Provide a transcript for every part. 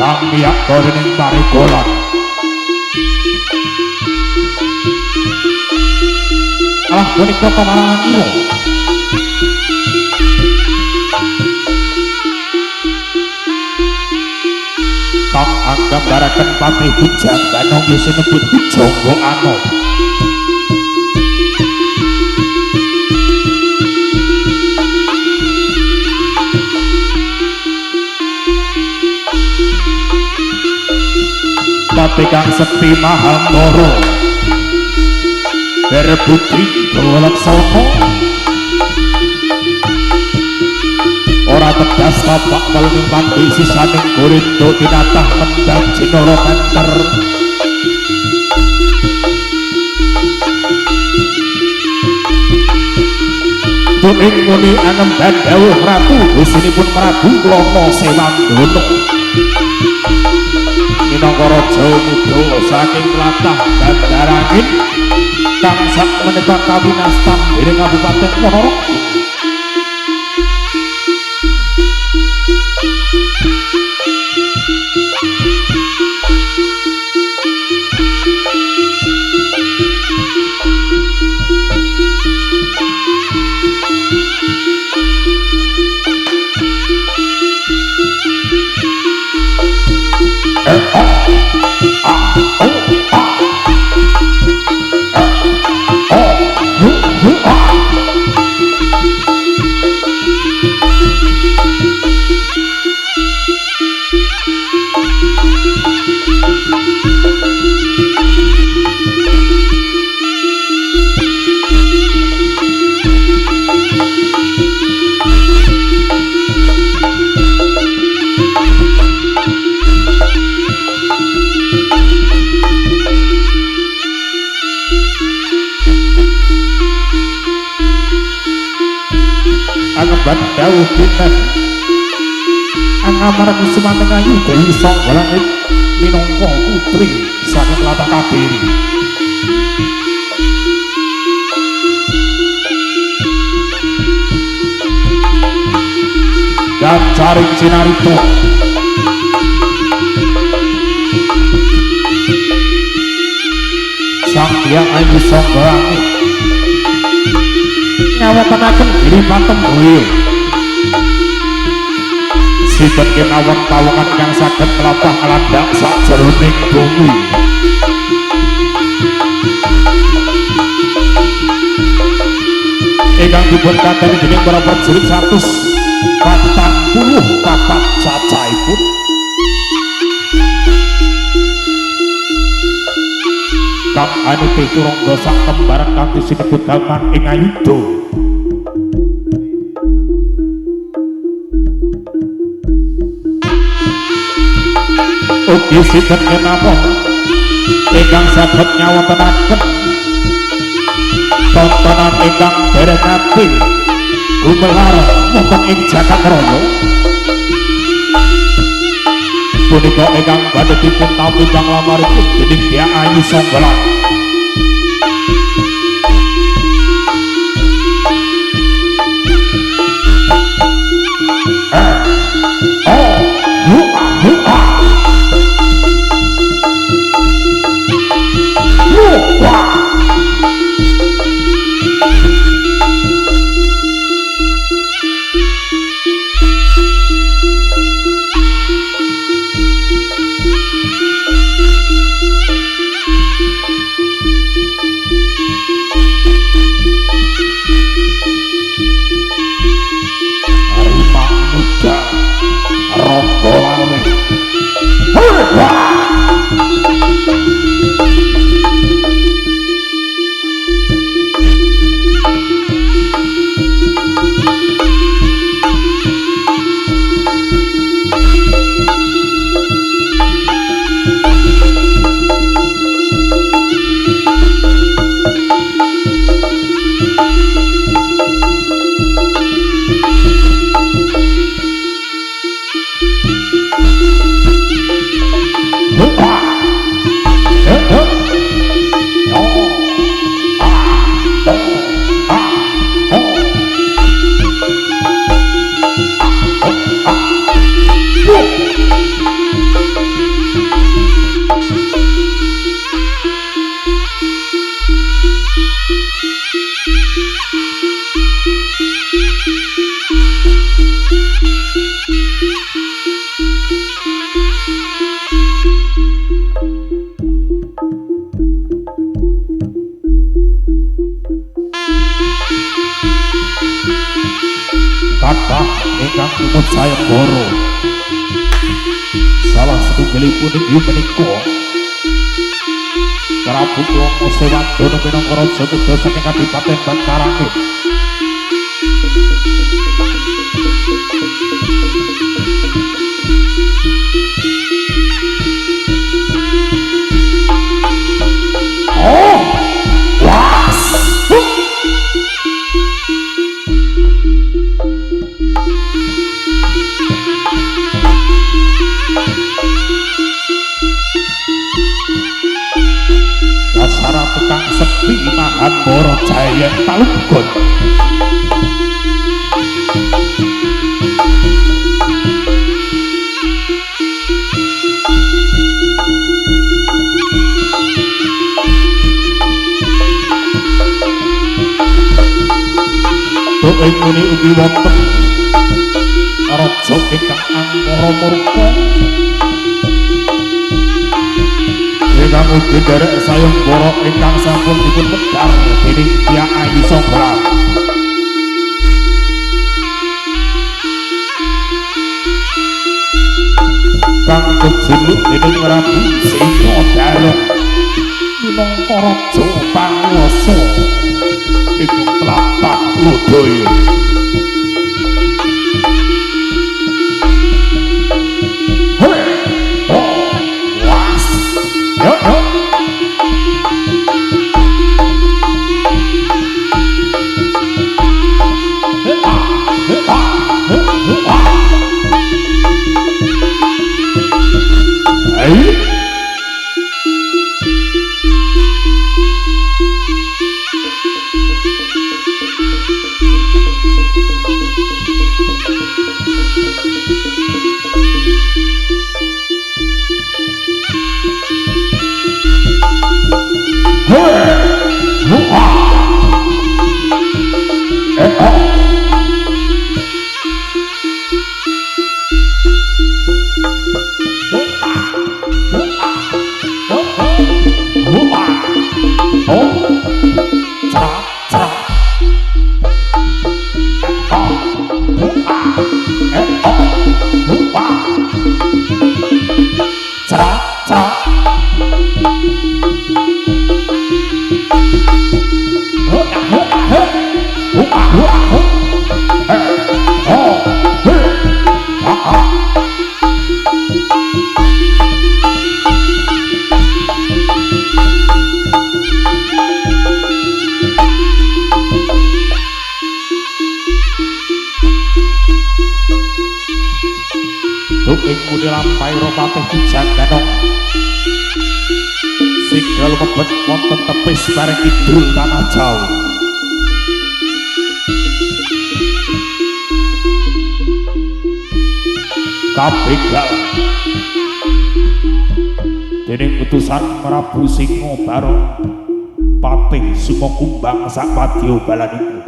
Kang miyak korening parikolan alah punika pamarangan ira kang anggambaraken pati hujang banong sinebut Jonggo Ano tapi kang sekti mahal moro berbudi Bawalaksana ora tegas tapak weling pandi sisaning Gorindo tinatah mendang Jinara Menter tuning muni anemban dawuh ratu gusinipun Prabu Lomo Sewangdono minangka raja muda saking tlatah Bandarangin kang sak menika kawinastan dening Kabupaten Ponorogo dawuh kinten angamareng sumanten ayu Dewi Songgolangit minangka putri saking tlatah Kabiri gacaring cinarita sang hyang ayu Songgolangit ngawontenaken diri patemboyo sinten kemawon pawongan kang saged mlampah nglandhak sajroning bumi ingkang dipun kadani dening para prajurit 144 cacahipun kang anute turangga sak kembaran kanthi sinebut Dalman ing Ayuda ugi sinten kenapa ingkang saged nyawontenaken tontonan ingkang dereng-dereng gumelar wonten ing Jagakraya punika ingkang badhe dipun tampi panglamaripun dening Hyang Ayu Songgolangit Umut Sayembara salah setunggalipun inggih menika Prabu Lomo Sewardana minangka raja muda saking Kadipaten Bantarangin. Dasara tukang sepi mahan Boro Jaya Talunggon. Ing muni ugi wonten raja ingkang angkara murka ingkang ugi derek sayembara ingkang sampun dipun medhar dening Hyang Ayu Sombra. Kang kejuluk dening Prabu Singodara minangka raja panguwasa ing tlatah Lodaya. Singgal mebet wonten tepis bareng kidul tanah Jawa. Kabegal dening utusan Prabu Singodara Patih Sumakumbang sak Padyabalan iku.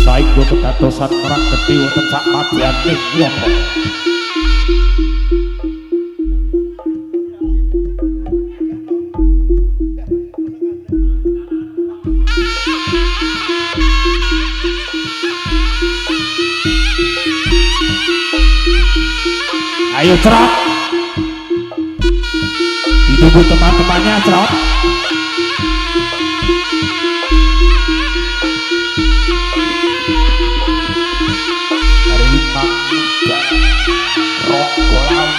Saengga kedadosan perang gedhe wonten sak madyaning wonten. Ayo Cerot, ditunggu teman-temannya Cerot. Harimau muda Ronggolan.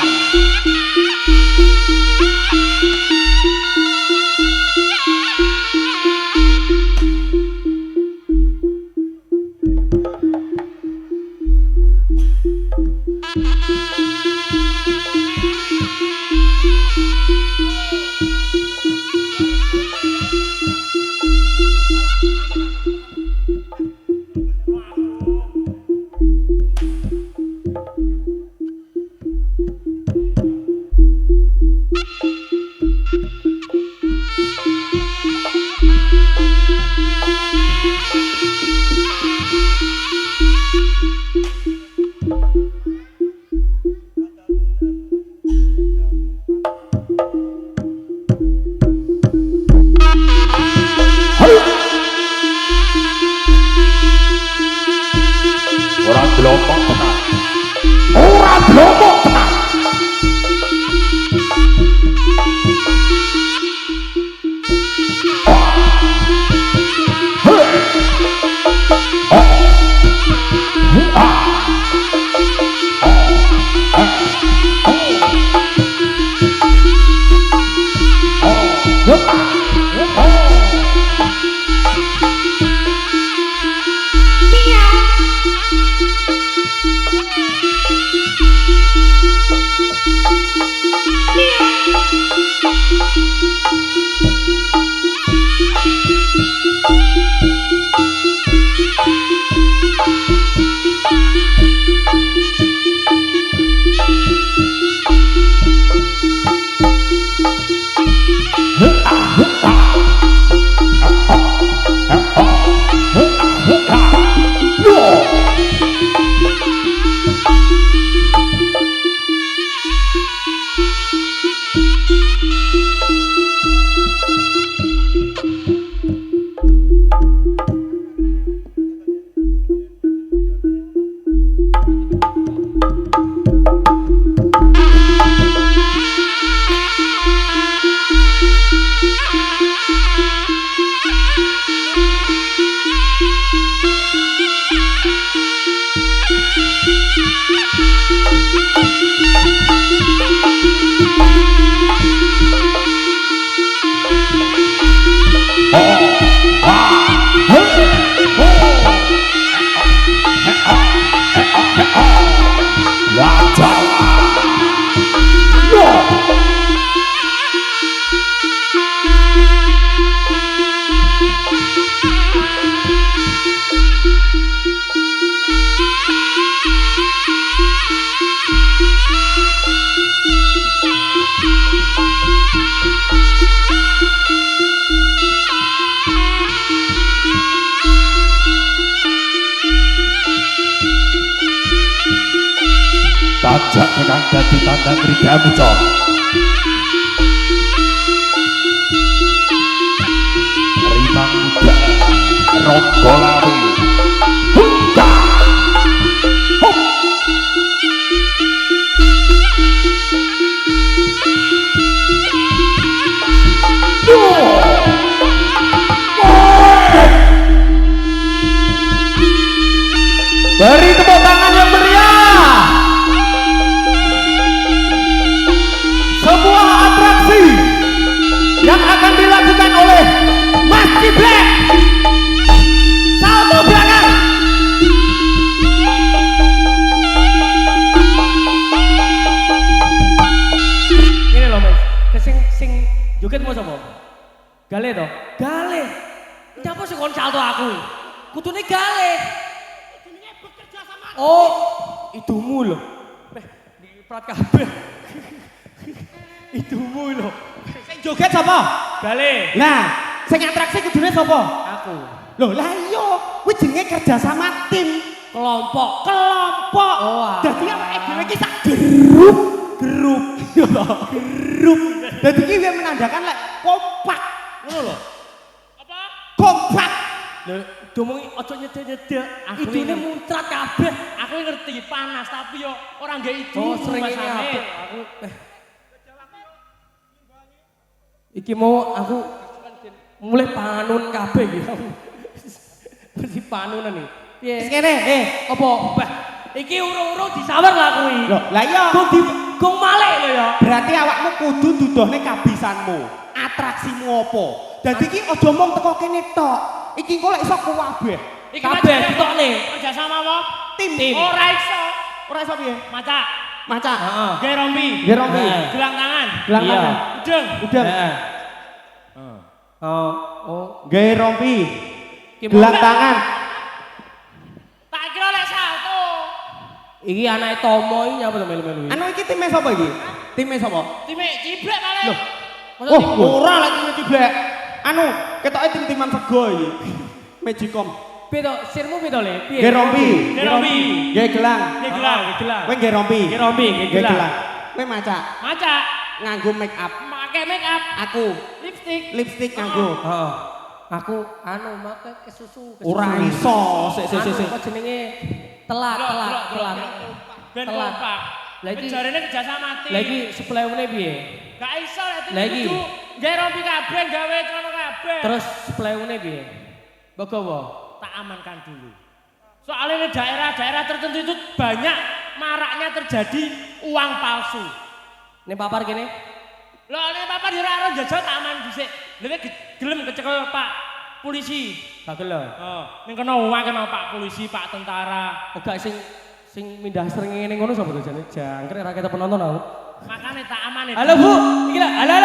Ajak kang dadi tandang Ridamuca. Rimang muda Ronggolawe. Buka. Hop. Beri tepuk tangan yang meriah. Sebuah atraksi yang akan dilakukan oleh Mas Ciblek. Salto belakang. Ini loh Mas, sing joget mau sapa? Gale toh? Gale. Nyapa sing kon salto aku? Kudune gale. Oh, idumu loh. Di prat kabeh. Idumu loh. Sing joget sapa? Gale. Nah, sing atraksi kudune sapa? Aku. Loh, lah iya, kuwi jenenge kerja sama tim, Kelompok. kelompok. Oh, Dadi awake dhewe iki sak grup. Yo to, grup. Dadi iki menandakan lek kompak. Ngono lho. Apa? Kompak. Lho, domongi aja nyedek-nyedek. Idune muncrat kabeh. Aku ngerti panas tapi yo ora nggae idu. Oh, sering ini Mas Hamid. aku. Iki mau aku mulai panun kabeh gitu. Mesti panunan nih. Piye? Wis kene, Apa? Bah, iki urung-urung disawer lah kuwi. Loh, lah iya. Gong malek lho ya. Berarti awakmu kudu nduduhne kabisanmu. Atraksimu apa? Dadi iki aja mung teko kene tok. Iki engko lek iso kabeh. Iki kabeh ditokne. Kerja sama apa? Tim. Ora iso. Ora iso piye? Maca. Maca. Heeh. Gawe rompi. Nggih rompi. Gelang tangan. Gelang Iya. tangan. Udeng. Udah. Oh. Gawe rompi. Gimana? Gelang tangan. Tak kira lek salto. Iki anake Tomo iki nyapa to melu-melu iki? Anu iki time sapa iki? Time sapa? Time Ciblek malah. Loh. Oh, ora lek time Ciblek. Anu, ketoke tim-timan sego iki. Magicom. Piye to? Sirmu piye to le? Piye? Gawe rompi. Gawe rompi. Gawe gelang. Gawe gelang, gawe gelang. Kowe gawe rompi. Gawe rompi, gawe Gawe gelang. gelang. Kowe maca. Maca. Nganggo make up. Make make up. Aku Lipstick. lipstick nganggo. Heeh. Aku make kesusu. Ora iso. Sik. Apa jenenge? Telat. Ben Telat. kompak. Lah iki jarene kerja sama tim. Lah iki supply-ne piye? Gak iso lek tim Lah iki. kudu gawe rompi kabeh, gawe celana kabeh. Terus supply-ne piye? Bogowo. Tak amankan dulu. Soalnya di daerah-daerah tertentu itu banyak maraknya terjadi uang palsu. Ini papar gini? Loh, ini papar di rara jajal tak aman dhisik. Lha gelem kecekel Pak polisi. Gak gelem. Oh, ning kena uang kena Pak polisi, Pak tentara. Oh, gak sing mindah srengenge ngono sapa to jane? Jangkrik ra kita penonton aku. Makane tak aman itu. Halo Bu, iki lah. Halo.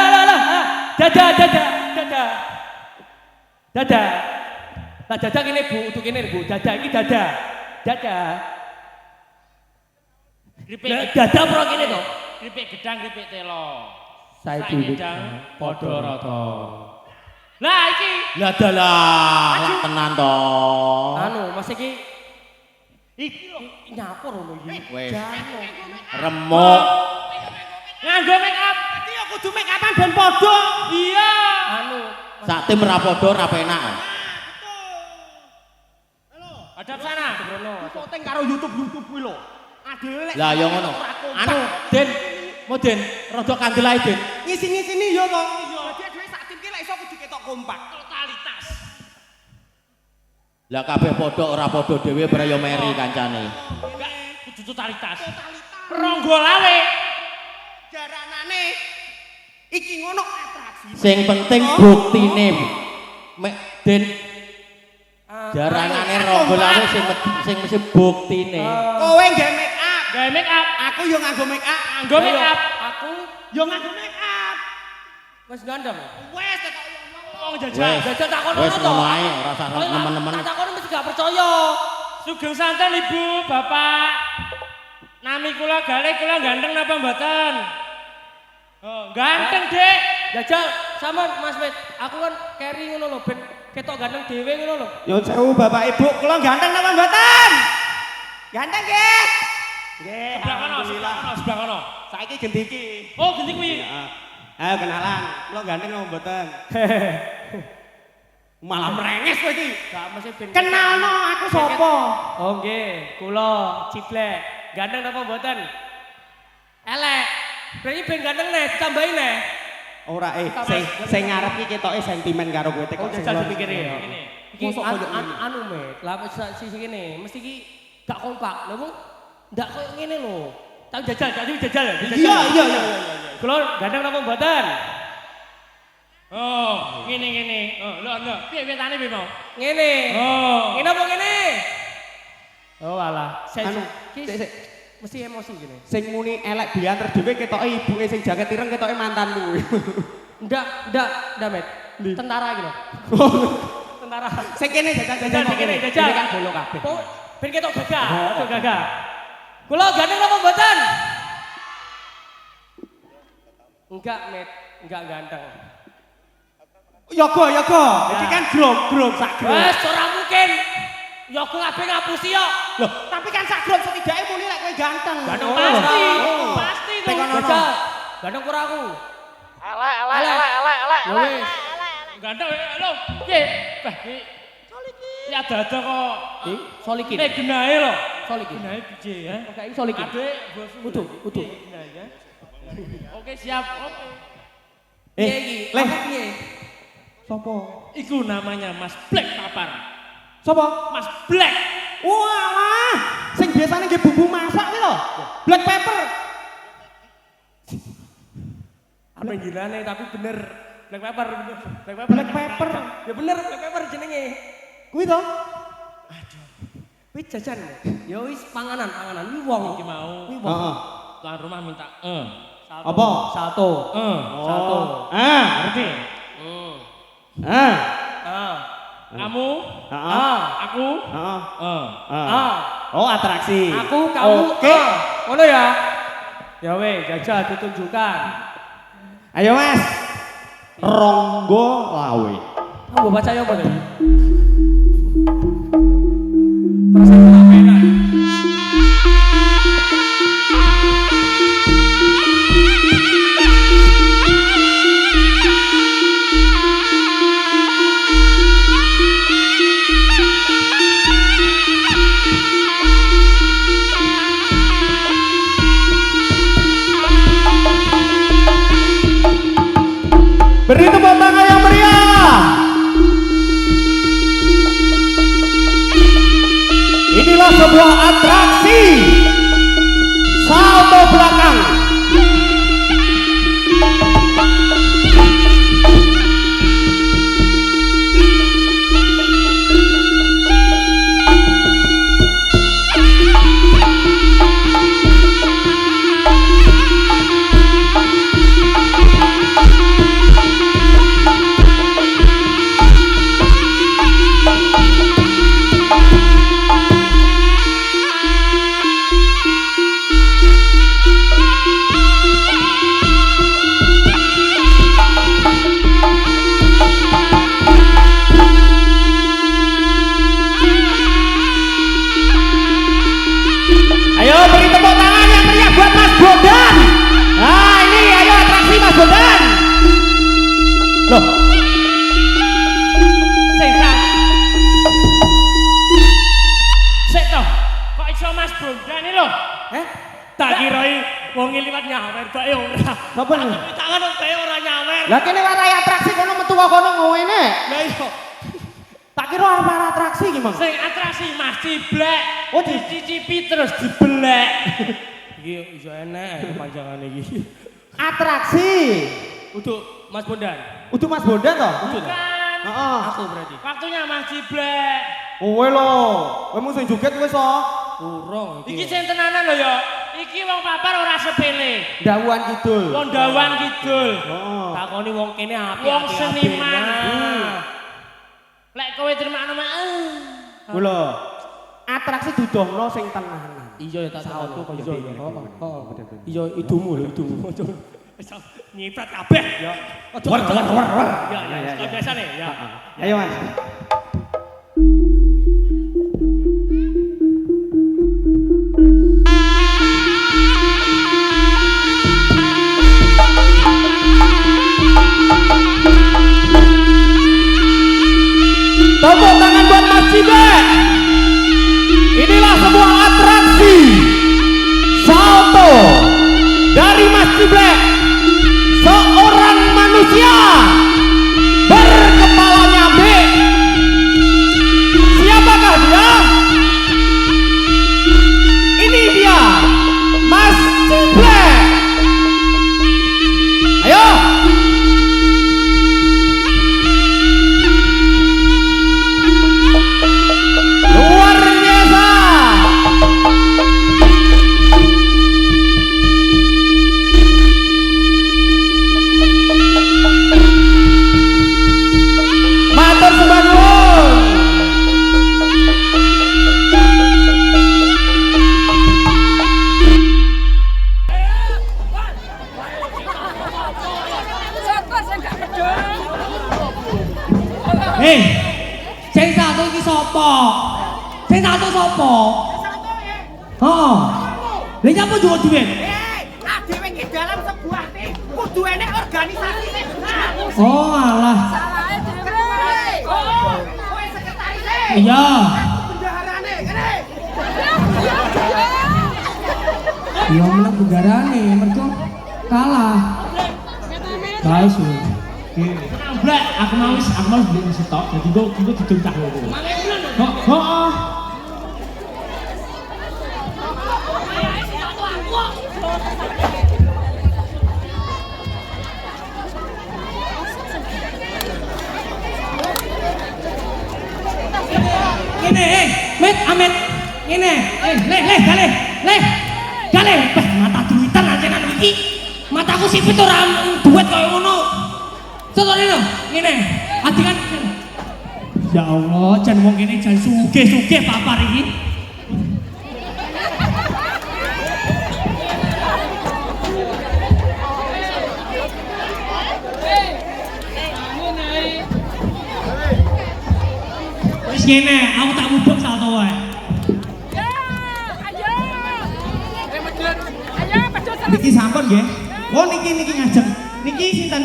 Dada. Lah dada kene Bu, untuk kene Bu. Dada iki dada. Kripik dada pro kene to. Kripik gedang, kripik telo. Saiki gedang padha rata. Lah iki. Lah dalah, lak tenan to. Anu, Mas iki lho nyapur ngono iki. Wes. Jano. Remuk. Nganggo make up. Iki ya kudu make upan ben padha. Iya. Anu, Sak tim ra padha ora penak. hadap sana. Syuting karo YouTube kuwi lho. Adele lek. Lah ya ngono. Anu, Den, Den, rada kandel ae, Den. Ngisi-ngisini yo to. Dadi dhewe sak tim ki lek iso kudu ketok kompak. Totalitas. Lah kabeh padha ora padha dhewe braya meri kancane. Enggak, kudu totalitas. Ronggolawe. Jaranane iki ngono atraksi. Sing penting buktine. Mek Den jarangane ronggolawe sing mesti buktine. Kowe nggae make up. Gawe make up. Aku yo nganggo make up. Nganggo make up. Aku Yo nganggo make up. wis gandeng. Wes ketok Wong Wes. jajal. Jajal takon Wes to. ngono ae, ora usah nemen-nemen. Tak takon mesti gak percaya. Sugeng santen Ibu, Bapak. Nami kula Gale, kula ganteng napa mboten? Oh, ganteng, Dek. Jajal sama Mas Mit. Aku kan carry ngono lho ben ketok ganteng dhewe ngono lho. Yo sewu Bapak Ibu, kula ganteng napa mboten? Ganteng nggih. Nggih, Sebelah kono, alhamdulillah. sebelah kono. Saiki gendi iki. Oh, ganti kuwi. Ayo kenalan, kula ganteng apa mboten? Malah merenges kowe iki. Gak mesti ben Kenalno aku sapa? Oh nggih, kula Ciblek. Ganteng napa mboten? Elek. Berarti ben ganteng nih, ditambahin nih. Ora sing ngarep iki ketoke sentimen karo kowe tek Oh, sing jajal lor. dipikir ya. Ngene. Iki Mosok koyo ngene. anu Met, lah sisi kene, mesti iki gak kompak. Lha wong ndak koyo ngene lho. Tahu jajal, jadi jajal ya. Iya. Kula ganteng napa mboten? Oh, ngene. Oh, lho. Piye tane piye mau? Ngene. Oh. Ngene apa ngene? Oh alah, Anu, ki sik. mesti emosi gini. Sing muni elek bianter dhewe ketoke ibuke sing jaket ireng ketoke mantanmu. Ndak, Met. Tentara gitu. Tentara. Sing kene Jajal kene, Ini jajal. kan bolo kabeh. Oh, ben ketok gagah. Kula ganteng apa mboten? Enggak, Met. Enggak ganteng. Yoga. Iki kan grog sak grog. Wes ora mungkin. Ya aku kabeh ngapusi yo. Loh, tapi kan sak grog setidaknya muni lek kowe ganteng. Ganteng Oh. pasti. Oh. Pasti tuh. Tekan ono. Jajal. Ganteng ora aku. Elek. Ya wis. Ganteng lho. Piye? Bah, iki. Ya dada kok. Solikin. Genahe lho. Solikin. Genahe piye ya? Oke, ini solikin. Adek, bos. Utuh. Genahe ya. Oke, siap. Oke. Piye iki? Leh. Apa piye? Sopo? Iku namanya Mas Black Papar. Sopo? Mas Black. Wah, sing biasane nggih bumbu masak kuwi lho. Black pepper. Apa ngirane tapi bener. Black pepper bener. Black pepper. Ya bener black pepper jenenge. Kuwi to? Wis jajan. Ya wis panganan wi wong Iki mau Wi wong. Heeh. tuan rumah minta Salto. Apa? Salto. Salto. ngerti? Ah. Kamu, Heeh. aku, Heeh. Ah. Oh, atraksi. Aku, kamu. Oke. Ngono ya. Ya weh, jajal ditunjukkan. Ayo, Mas. Ronggo lawe. Kamu baca ya apa nih? Perasaan kelambenan. Beri tepuk tangan yang meriah. Inilah sebuah atraksi salto belakang. Ayo beri tepuk tangan yang meriah buat Mas Bondan. Nah ini ayo atraksi Mas Bondan. Loh, Sik toh, kok iso Mas Bondan iki lho? Tak kirai wong liwat nyawer bae ora. Sopo nih? Tapi tangan bae ora nyawer. Lah kene warai atraksi kono metu kok kono ngene. Lah iya. Tak kira arep atraksi iki, Mang. Sing atraksi Mas Ciblek. Oh, dicicipi terus dibelek. Iki iso enek panjangan iki. Atraksi. Untuk Mas Bondan. Untuk Mas Bondan toh? Bukan. Heeh. Aku berarti. Waktunya Mas Ciblek. Kowe lho, kowe mung sing joget wis to. Urung Iki sing tenanan lho ya. Iki wong papar ora sepele. Dawuhan kidul. Wong Dawang Kidul. Heeh. Takoni wong kene apik. Wong seniman. Lek kowe terima nama Lho. Atraksi dudohno sing tenanan. Iya ya tak Salto tahu. kaya Iya ngene. iya. Iya idumu lho idumu. nyiprat kabeh. Ya. War. Ya ya, Ya, ya, ya. biasane ya. Ayo Mas. Tepuk tangan buat Mas Ciblek. Inilah sebuah atraksi salto dari Mas Ciblek, seorang manusia berkepalanya B. Siapakah dia? Ini dia, Mas Ciblek. Ayo. Luar biasa. Matur sembah nuwun. Hei, sing satu iki sapa? Sing satu sapa? Oh. Lha nyapa juga duit? Nah, dhewe iki dalam sebuah tim kudu enek organisasi sing benar. Oh, alah. Salahe dhewe. Oh, kowe sekretarise. Iya. Bendaharane, kene. Ya menang begarane, mergo kalah. Guys, Blek, aku mau beli stok, jadi gue diduntah lho. Heeh. Ngene, Met, Amet. Ngene, gale. Mata duitan ancenan iki. Mataku sipit ora duit koyo ngono. Contohnya no, ngene. Adikan. Ya Allah, jan wong kene jan sugih-sugih papar iki. Wis ngene, aku tak mubeng salto wae. Niki sampun nggih. Oh niki ngajeng. Niki sinten?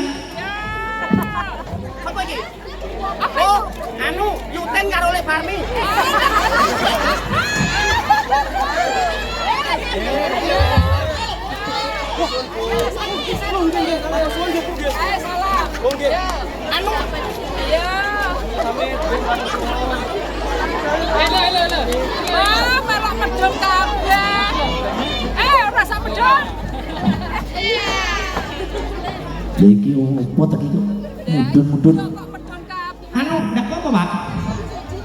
Apa iki? Oh, anu, Yuten karo Le Barmi. Anu, iya. Ah, melok medhun kabeh. Rasa medhun. Iki opo tak iki? Mudun-mudun. Anu, ndak apa-apa, Pak?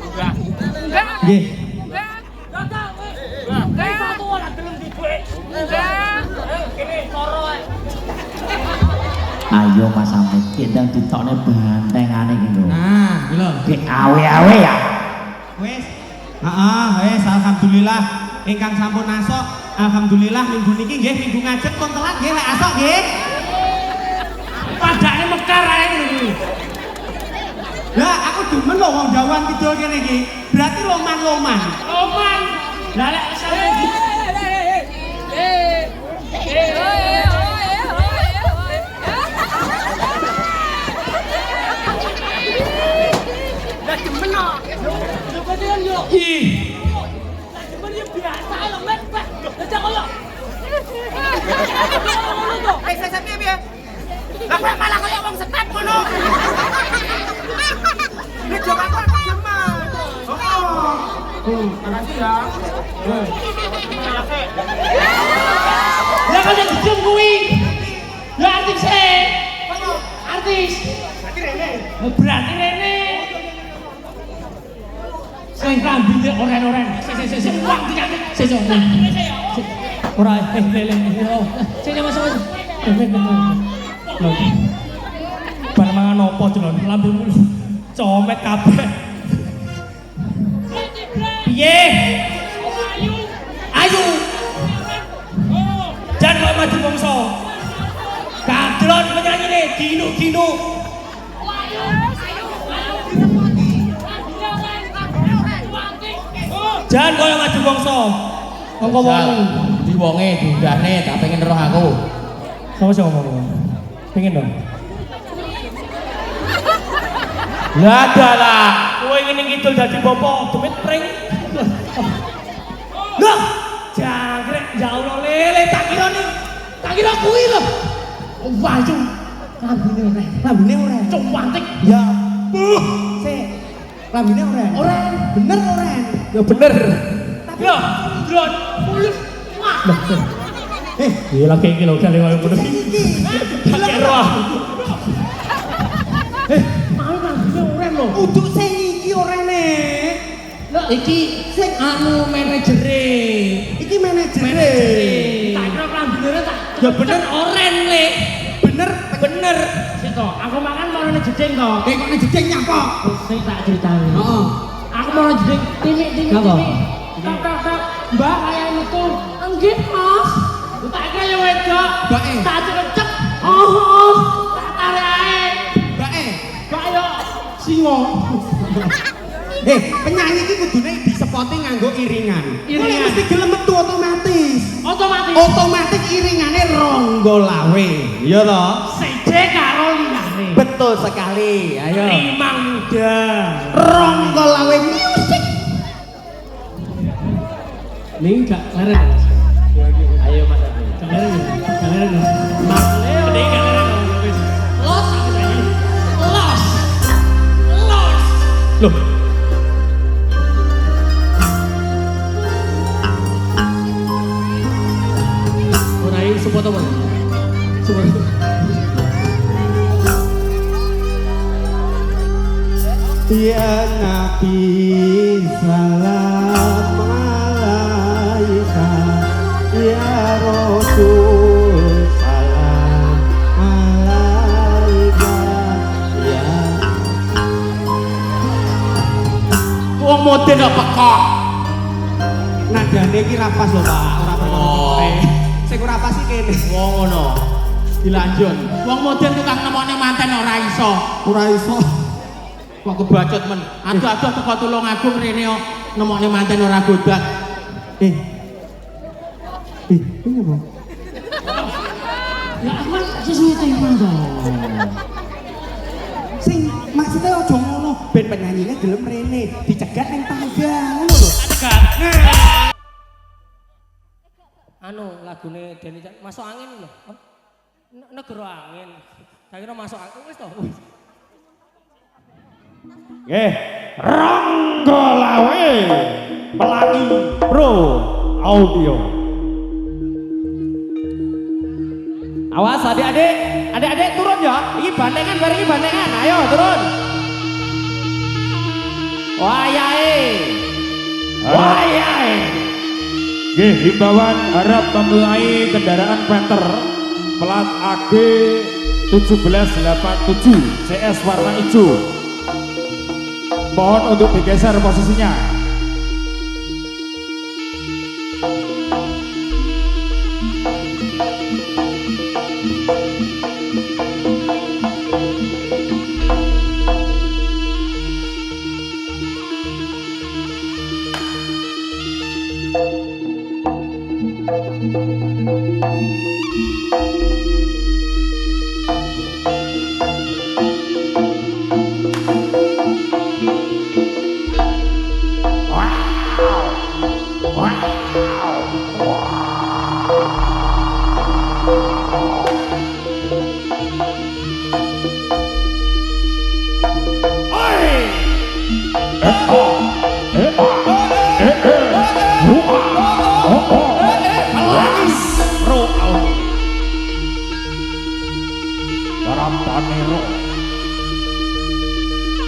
Enggak. Nggih. Enggak. Enggak. Satu ora gelem dibek. Enggak. Kene loro ae. Ayo Mas Amit, kendang ditokne bantengane iki lho. Nah, iki lho. Ki awe-awe ya. Wis. Heeh, wis alhamdulillah ingkang sampun asok. Alhamdulillah minggu niki nggih minggu ngajeng pun telat nggih lek asok nggih. Padane mekar ae ngono. Lah aku demen lho wong Jawan Kidul kene iki. Berarti loman-loman. Oman. Lah lek sampe Lah demen kok. Kemudian yo. Ih, Demen yo biasa lho, Mas. Aja koyo. Saya piye? Lah kok malah koyo wong step ngono. Nek yo kakak demen. Oh. Makasih ya. lah kok dijum kuwi. Lah artis artis. Berarti rene. Sing rambine oren-oren. Sing wong dikantik. Sing ora lele. Sing masuk. Lho. Bar mangan opo jeneng lambemu comet kabeh. Piye? Ayu. Jangan kau maju bangsa. Kadron penyanyi ini Gino. Jangan kau maju bangsa. Engko wong Di wonge diundane tak pengen roh aku. sama ngomong. Pengen dong. Lah ada lah. Kowe ngene ngidul dadi bopo demit pring. Loh, jangkrik ya Allah lele tak kira kuwi lho. Waju. Lambene ora. Cumantik. Ya. Sik. Lambene ora. Ora. Bener ora. Ya bener. Yo, drone. Gila kayak iki lho kali koyo ngono iki. Pakai roh. Mau lambene ora lho. Uduk sing iki orene. Lho iki sing anu manajere. Iki manajere. Tak kira lambene tak. Ya bener oren le. Bener. Sito, aku makan mau ning jeding to. Kok ning jeding nyapa? Sing tak critani. Heeh. Aku mau jeding tinik. Tak. Mbak kaya itu. Nggih, Mas. Tak kaya wedok. Mbake. Tak cecek. Oh. Tak tarik ae. Mbake. Mbak yo singo. Penyanyi iki kudune disepoti nganggo iringan. Iringan mesti gelem metu otomatis. Otomatis iringane Ronggo Lawe. Iya to? Seje karo liyane. Betul sekali. Ayo. Rimang muda. Ronggo Lawe music. Ning gak leren. Ayo Mas. Gak leren. Mas Leo. Ning gak leren. Los. Loh. Support apa? Ya Nabi salam alaika, ya Rasul salam alaika, ya. Wong model kok pekok. Nadane iki ra pas lho, Pak. Ora perlu. Sing ora pas iki kene. Wong ngono. Dilanjut. Wong model tukang nemokne manten ora iso. Kok kebacot men. Aduh teko tulung agung rene kok nemokne manten ora godak. Ini apa? Ya aku sesuai tema to. Sing maksudnya aja ngono, ben penyanyine gelem rene, dicegat ning tangga ngono lho. Cegat. Anu lagune Deni masuk angin lho. Negara angin. Saya kira masuk angin wis to. Nggih, Ronggo Lawe Pelangi Pro Audio. Awas adik-adik turun ya. Ini bandengan bareng bandengan. Ayo turun. Wayahe. Nggih, himbauan harap memulai kendaraan Panther plat AG 1787 CS warna hijau. Mohon untuk digeser posisinya.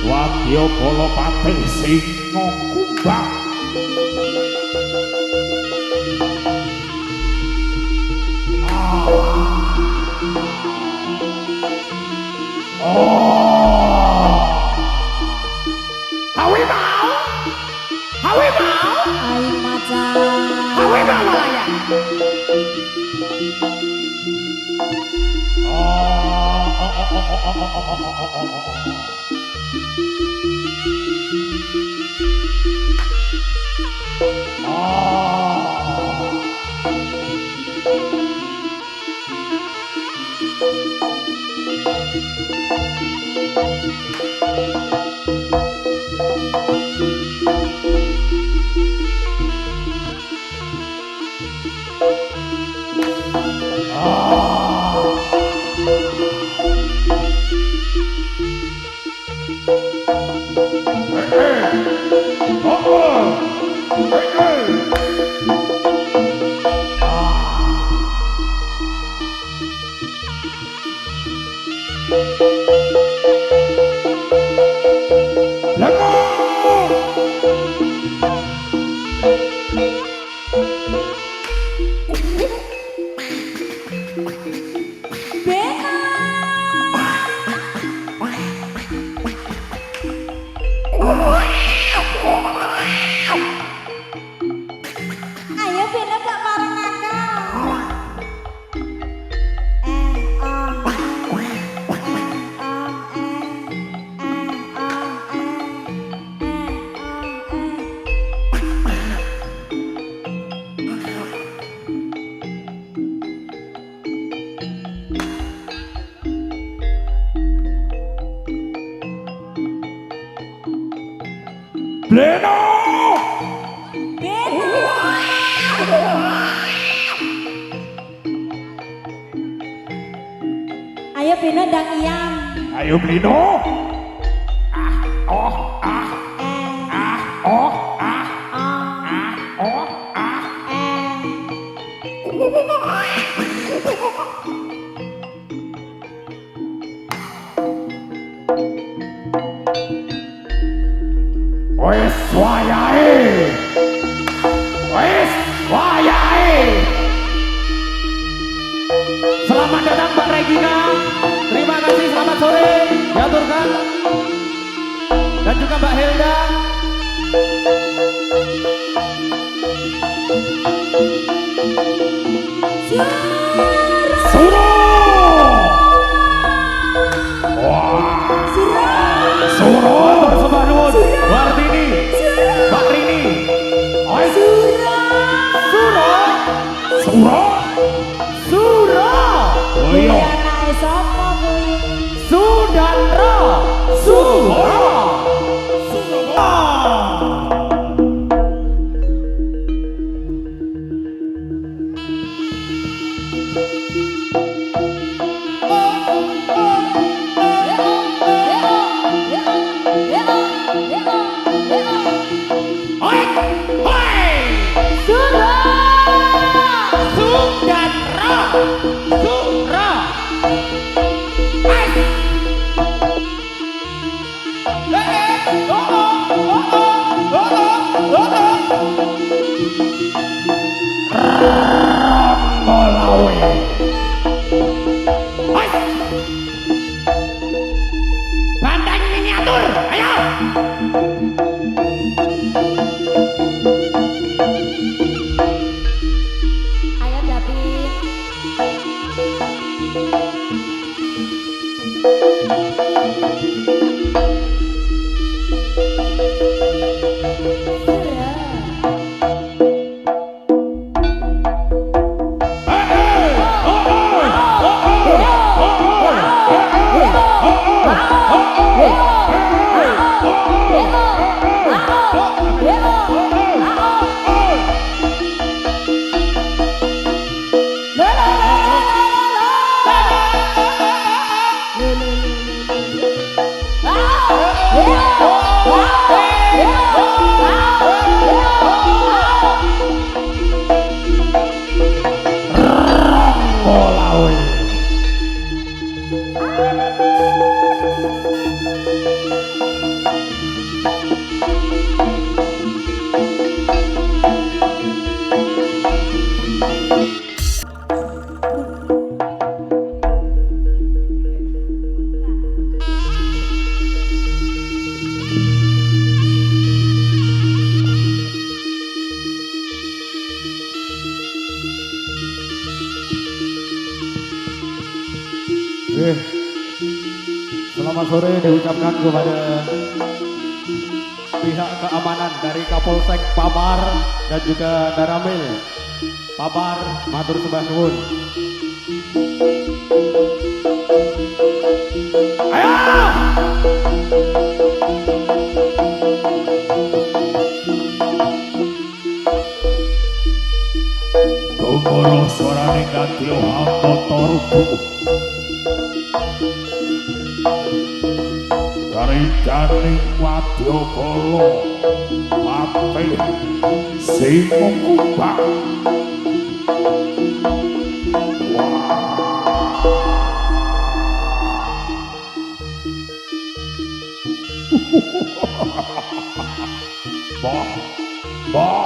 Wadya Balapati Singa Kumbang. Hawi mau. Ai macan. Hawi mau malaya. Bleno. Ayo Beno ndang iyam. Ayo Bleno. Wes wayahe. Wes wayahe. Selamat datang Mbak Regina. Terima kasih, selamat sore. Diaturkan. Dan juga Mbak Hilda. Suro. Suro. Bersembah nuwun. Wartini. Mbak Rini. Oi. Suro. Suro. Suro. Boyo. Anake sapa kuwi? Sudandra. Suro. Banteng miniatur, ayo. Ayo David. Selamat sore diucapkan kepada pihak keamanan dari Kapolsek Pamar dan juga Daramil Pamar, matur sembah nuwun. Gomoro suarane kadya hambata rubuh. Karing wadya kala ate sing kumbang. Bah, bah.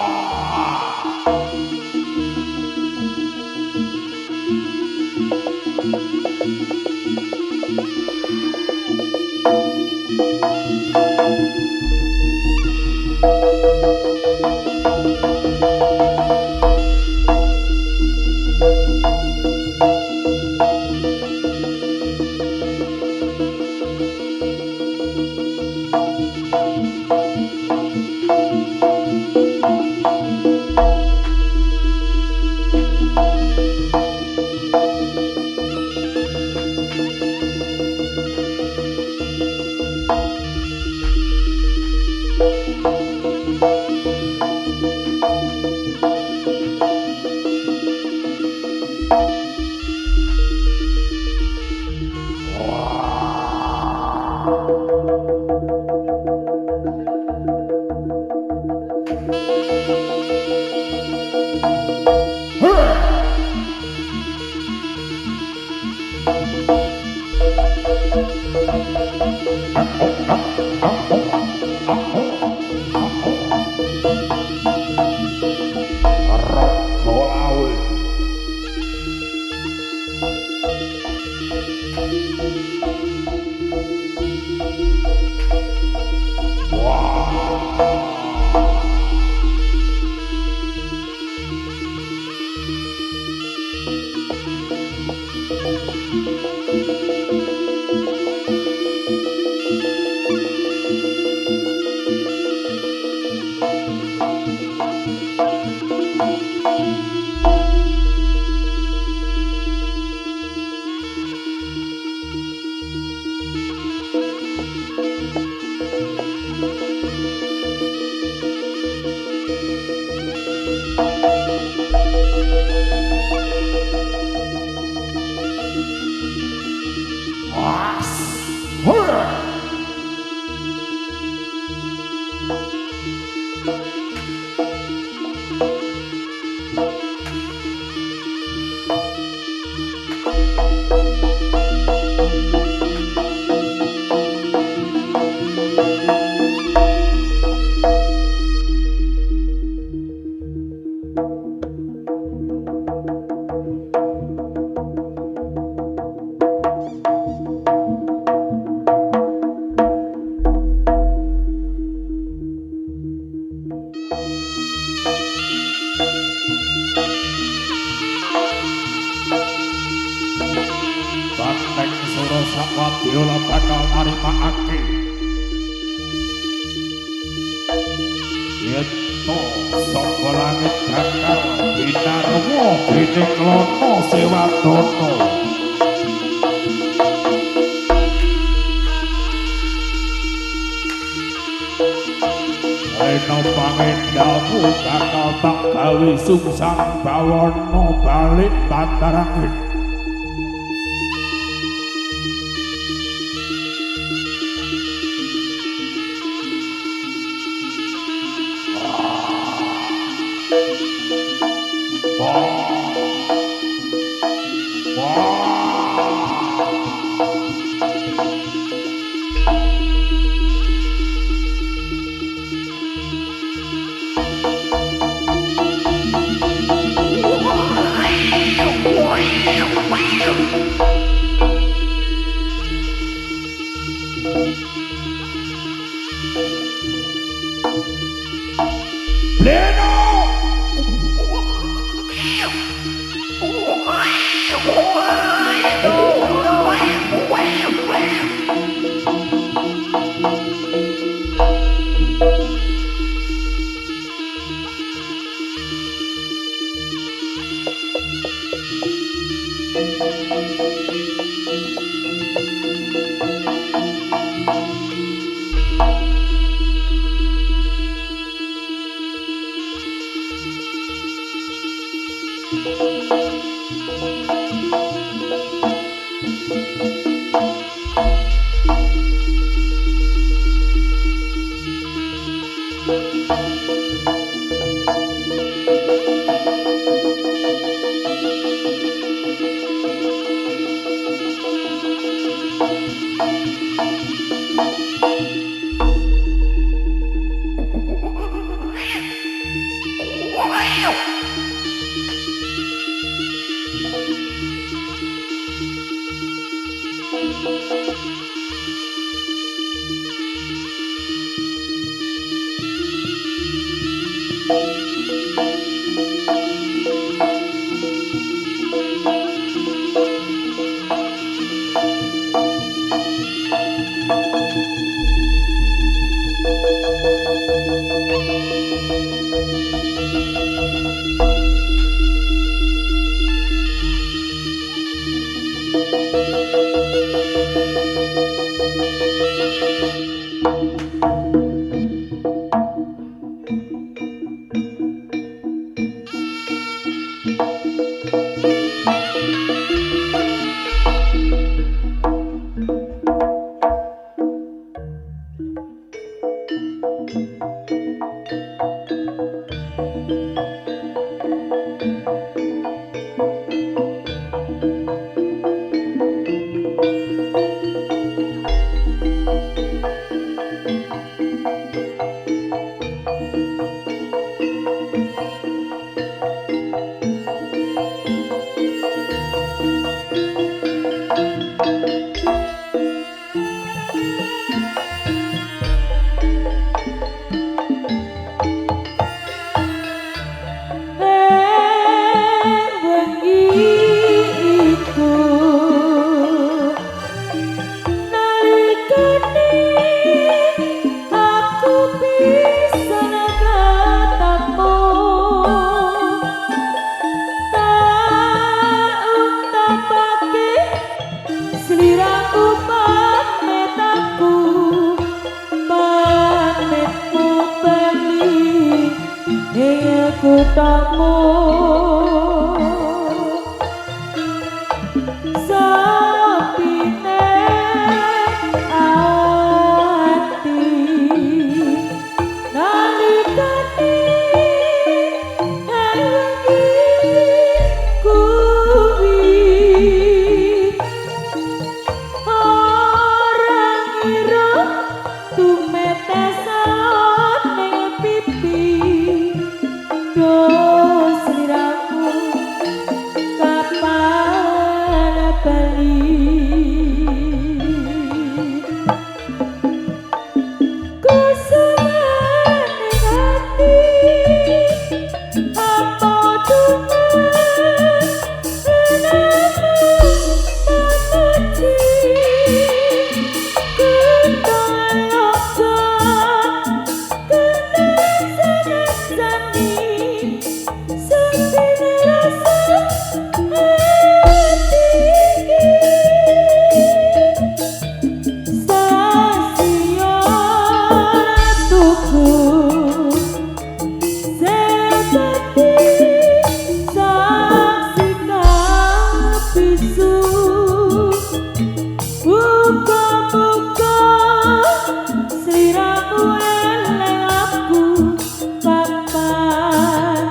Wadiola bakal narimakake Yeto saka langit bakal binarwa dening Lono Sewadono Rena pangendalmu bakal tak gawe sungsang bawana balik Bantarangin kuthamu sepine ati nalikane kuwi orang ira tumetesan ning pipi dos liramu kapan bali kusuman hati apa cuman menamu memuji kutolokka kenasan-nasani sepine rasa hatiku sasio ratuku sepati saksi kapisu muga-muga sliramu eleng aku papan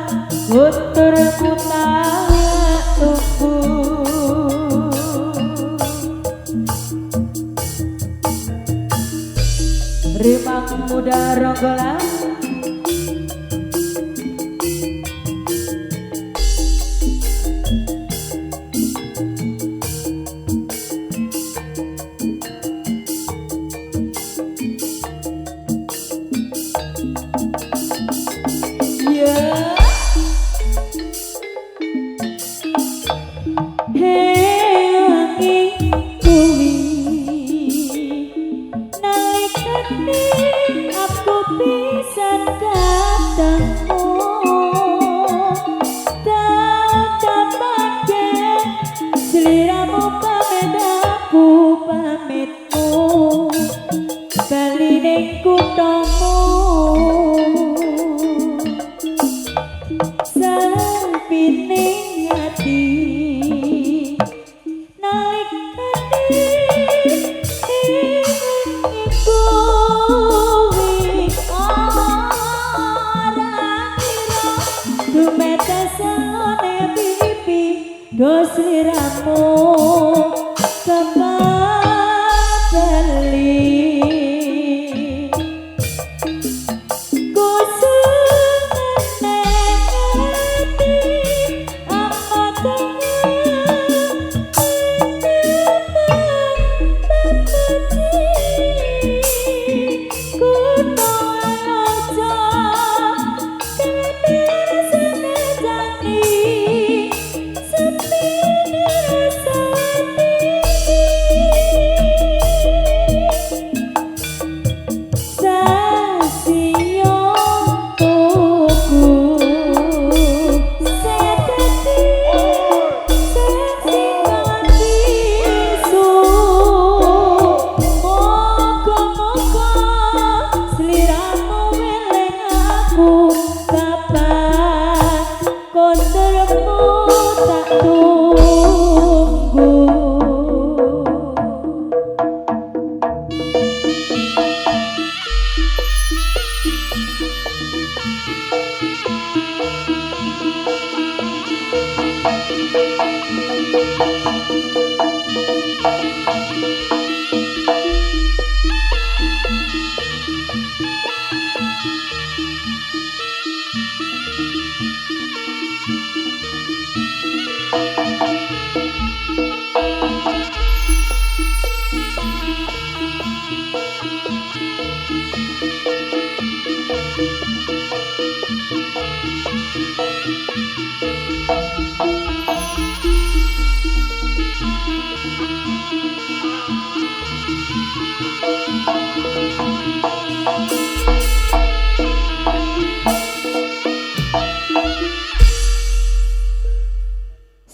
puterku tak tunggu rimang muda ronggolan yeah. Hey kuwi nalikane aku bisa datangmu datapake sliramu pamit aku pamitmu bali ning kuthamu sepine ati nalikane kuwi orang ira tumetesane pipi dos liramu kepabali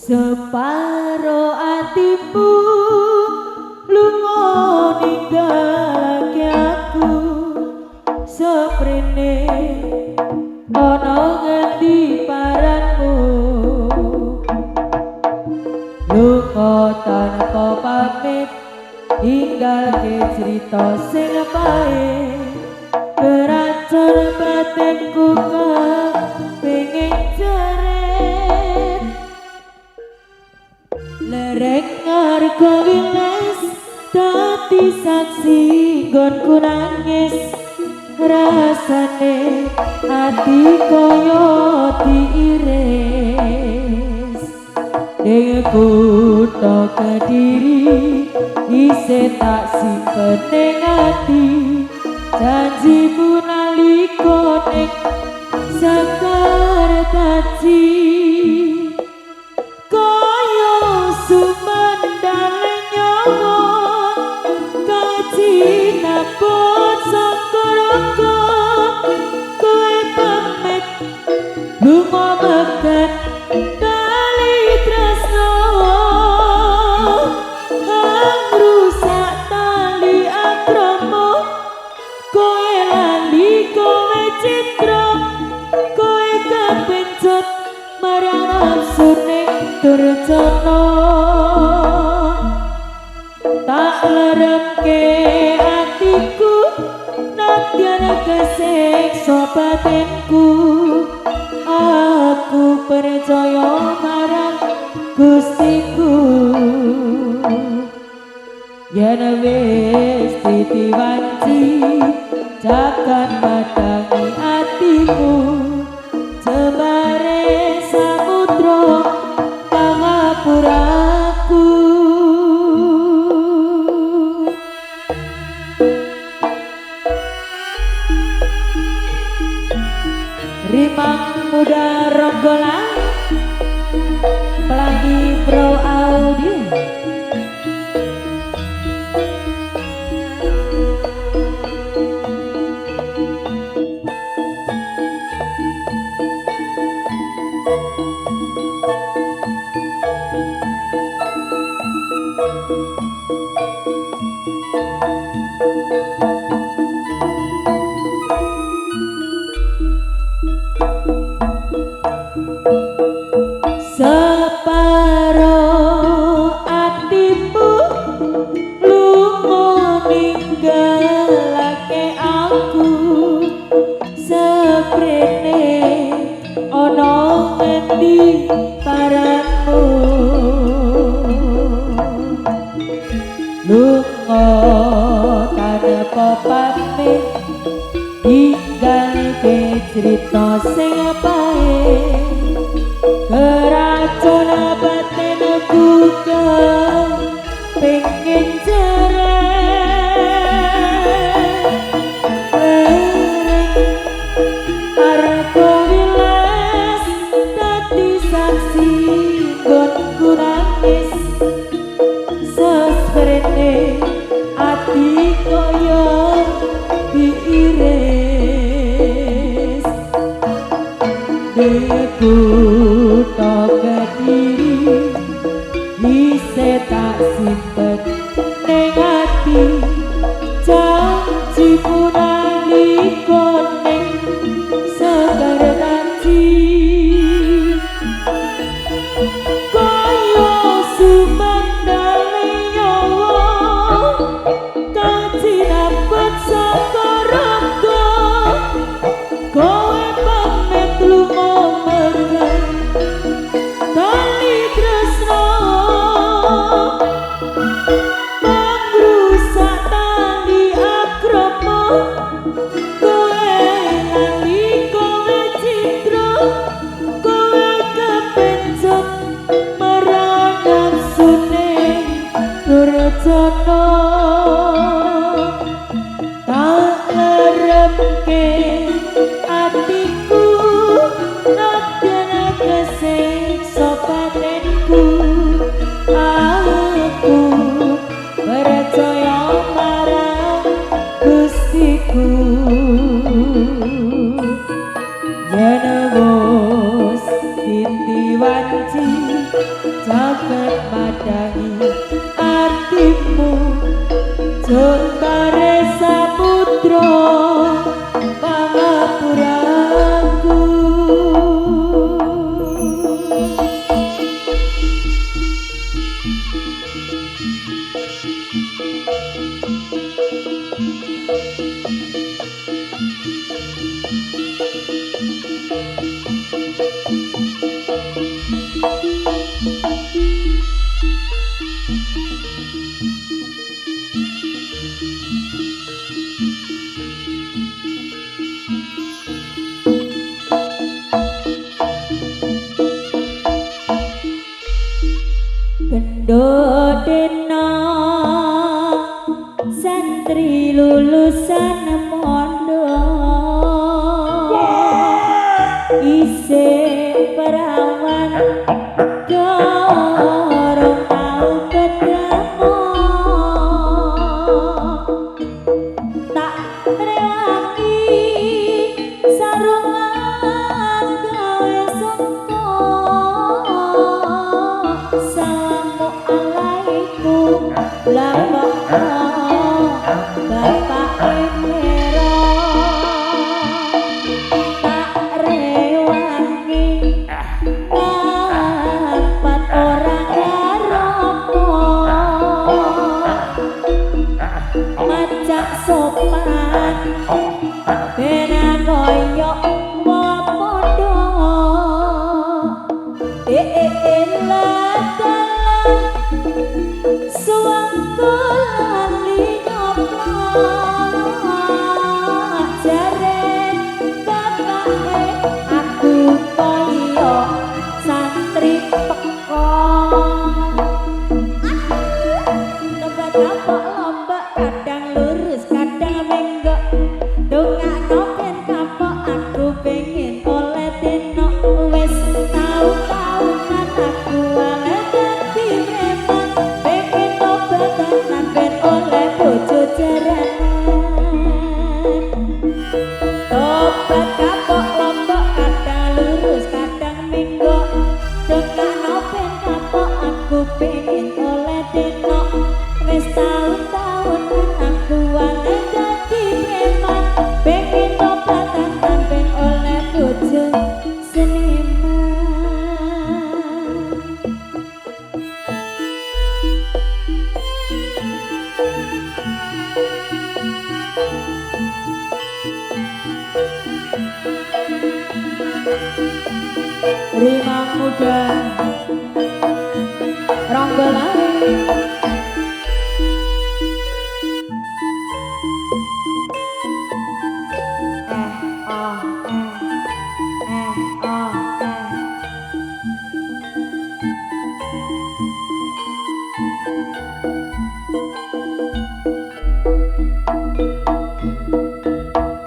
Separo atimu lunga ninggalake aku seprene ana batinku kepingin jeret lereng ngargo wiles dadi saksi nggonku nangis rasane ati koyo diiris ning kutha Kediri isih tak simpen ning ati janjimu nalika ning Sekar Taji koyo sumendal nyawa kaji napot sakuroko kowe pamit lunga meket kali tresno rusak tali akrama kowe lali kowe citra kowe kepencut marang nafsune durjana tak leremke atiku nadyan kesiksa batinku aku percaya marang Gustiku yen wis ditiwanci jagat madangi atimu jembare samudra pangapuraku Rimang Muda Ronggolan Pelangi Pro Audio separo atimu lunga ninggalake aku seprene ana ngendi paramu lunga tanpa pamit ninggalke cerita sing bae keracun batinku kepingin jeret argo wiles dadi saksi nggonku nangis sesprene ati koyo diiris kutha Kediri isih tak simpen ning ati janjimu nalika ning Sekar Taji koyo sumendal nyawa kaji napet sakuroko kowe pamit lunga meret tali tresno mangrusak tali akrama kowe lali kowe citra kowe kepencut marang nafsune durjana tak ngeremke atiku nadyan kesiksa batinku aku percaya marang Gustiku yen wis ditiwanci jagat madangi atimu jembare samudra pangapuraku Dodena santri lulusan pondok isih perawan dorong tau ketemu tak rewangi sarungan gawe sengko Assalamualaikum Bapak Emero tak rewangi dapat orang rokok macak sopan bena koyok pondok suwangku lali nyoplok jare bapake aku koyo santri pekong tempat kapok lombok kadang lurus kadang menggok dongakno ben kapok aku pengen oleh tenok wis tau-taunan aku oleh dadi preman pengen obatan ben oleh bojo jaranan tobat kapok lombok kadang lurus kadang menggok dongakno ben kapok aku pengen oleh tenok wis tau-taunan aku oleh dadi preman pengen obatan ben oleh bojo seniman Rimang muda rong belai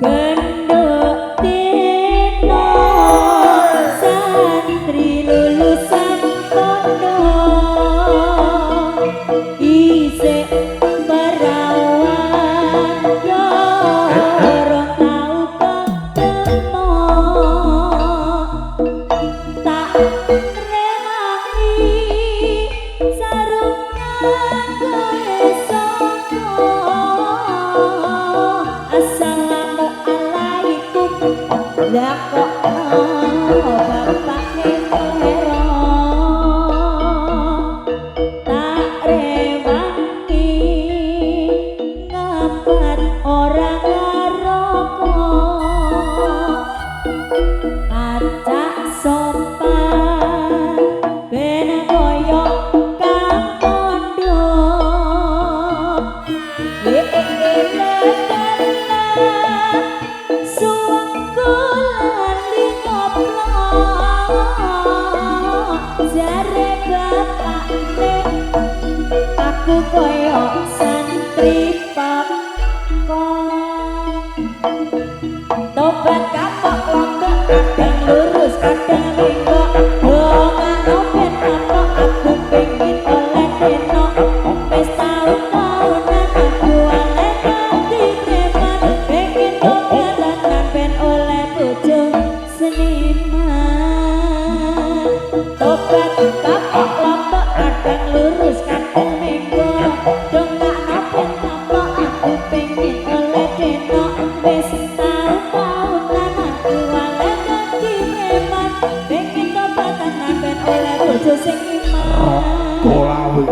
Gendok tino santri lulusan pondok isih perawan dorong tau ketemu tak rewangi sarungan gawe saka Assalamualaikum lah kok bapak Emero tak rewangi ngapet orang rokok macak sopan ben koyo kang pondok suwangku lali nyoplok jare bapakne aku koyo santri pekong tobat kapok lombok kadang lurus kadang menggok dongakno ben kapok aku pengen oleh tenok wis tau-taunan aku oleh dadi preman pengen obatan ben oleh bojo seniman tobat kapok lombok kadang lurus kadang menggok dongakno ben kapok aku pengen oleh tenok wis tau-taunan aku oleh dadi preman pengen obatan ben oleh bojo sing iman Kolawe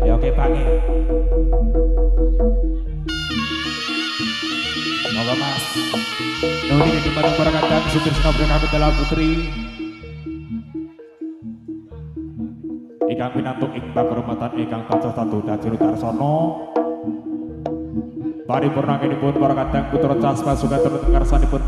Ya oke pange. Monggo Mas. Nuhun ing dumateng para kadang Sutrisna Brahma Bela Putri. Ingkang pinantuk ing pakurmatan ingkang tansah tatu dadi Tarsono. Paripurna kenipun para kadang putra Caspa sugatun karsanipun